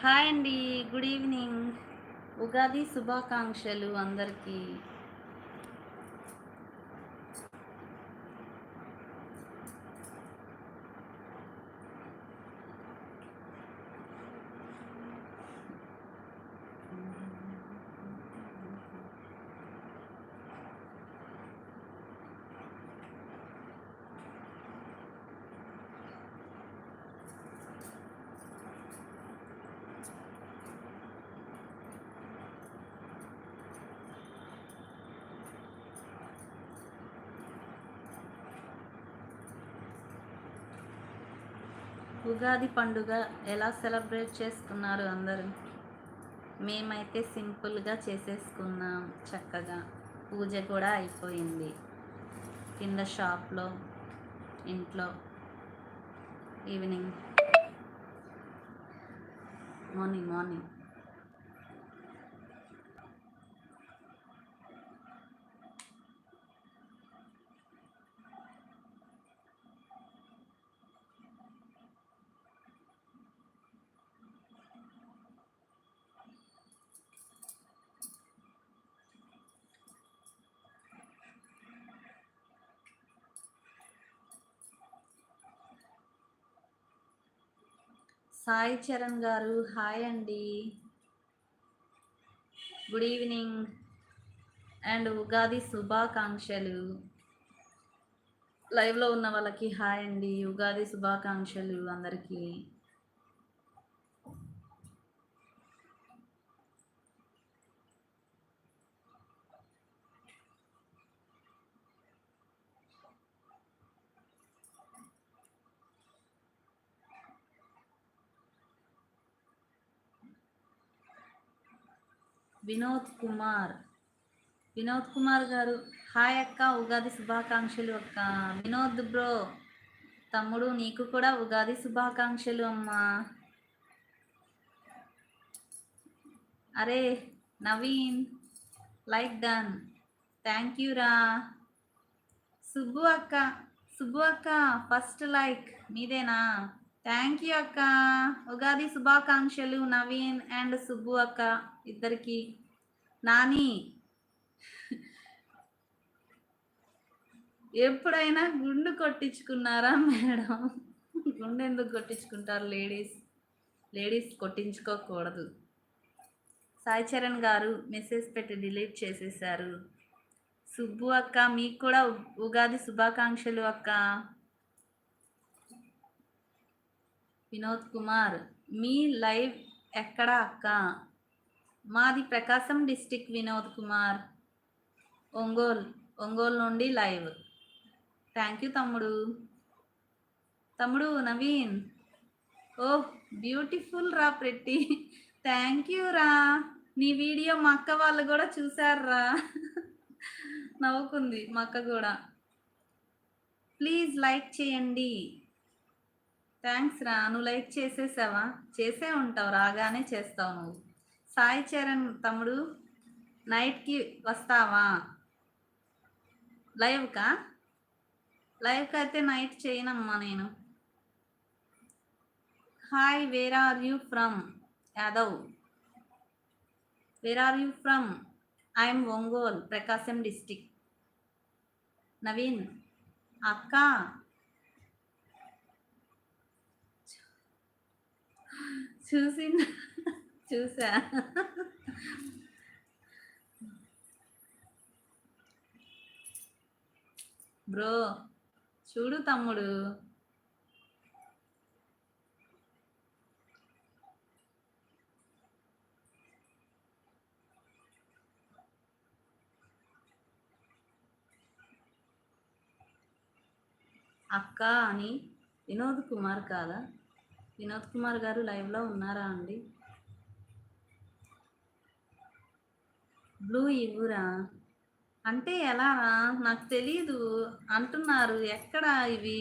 Hi అండి. Good evening. Ugadi శుభాకాంక్షలు అందరికీ. ఉగాది పండుగ ఎలా సెలబ్రేట్ చేసుకున్నారు అందరూ? మేమైతే సింపుల్గా చేసేసుకున్నాం చక్కగా. పూజ కూడా అయిపోయింది. కింద షాప్లో, ఇంట్లో ఈవినింగ్, మార్నింగ్. సాయి చరణ్ గారు హాయ్ అండి. గుడ్ ఈవినింగ్ అండ్ ఉగాది శుభాకాంక్షలు. లైవ్లో ఉన్న వాళ్ళకి హాయ్ అండి. ఉగాది శుభాకాంక్షలు అందరికీ. వినోద్ కుమార్ గారు హాయ్ అక్క, ఉగాది శుభాకాంక్షలు అక్క. వినోద్ బ్రో, తమ్ముడు నీకు కూడా ఉగాది శుభాకాంక్షలు అమ్మా. అరే Naveen, like done, thank you రా. సుబ్బు అక్క ఫస్ట్ లైక్ మీదేనా? థ్యాంక్ యూ అక్క. ఉగాది శుభాకాంక్షలు నవీన్ అండ్ సుబ్బు అక్క ఇద్దరికి. నాని, ఎప్పుడైనా గుండు కొట్టించుకున్నారా మేడం? గుండు ఎందుకు కొట్టించుకుంటారు లేడీస్ కొట్టించుకోకూడదు. సాయి చరణ్ గారు మెసేజ్ పెట్టి డిలీట్ చేసేసారు. సుబ్బు అక్క మీకు కూడా ఉగాది శుభాకాంక్షలు అక్క. వినోద్ కుమార్, మీ లైవ్ ఎక్కడ అక్క? మాది ప్రకాశం డిస్టిక్ వినోద్ కుమార్. ఒంగోలు నుండి లైవ్. థ్యాంక్ యూ తమ్ముడు నవీన్. ఓహ్ బ్యూటిఫుల్ రా ప్రెట్టి. థ్యాంక్ యూ రా. నీ వీడియో మా అక్క వాళ్ళు కూడా చూసారా? నవ్వుకుంది మా అక్క కూడా. ప్లీజ్ లైక్ చేయండి. థ్యాంక్స్ రా. నువ్వు లైక్ చేసేసావా? చేసే ఉంటావు, రాగానే చేస్తావు నువ్వు. సాయి చరణ్ తమ్ముడు, నైట్కి వస్తావా లైవ్కి అయితే నైట్ చేయనమ్మా నేను. Hi, where are you from? Yadav, where are you from? I'm Ongole, Prakasam district. Naveen అక్క చూసా. బ్రో చూడు తమ్ముడు, అక్క అని. వినోద్ కుమార్ కాదా? వినోద్ కుమార్ గారు లైవ్లో ఉన్నారా అండి? బ్లూ ఇవ్వురా అంటే ఎలా రా? నాకు తెలీదు అంటున్నారు. ఎక్కడ ఇవి?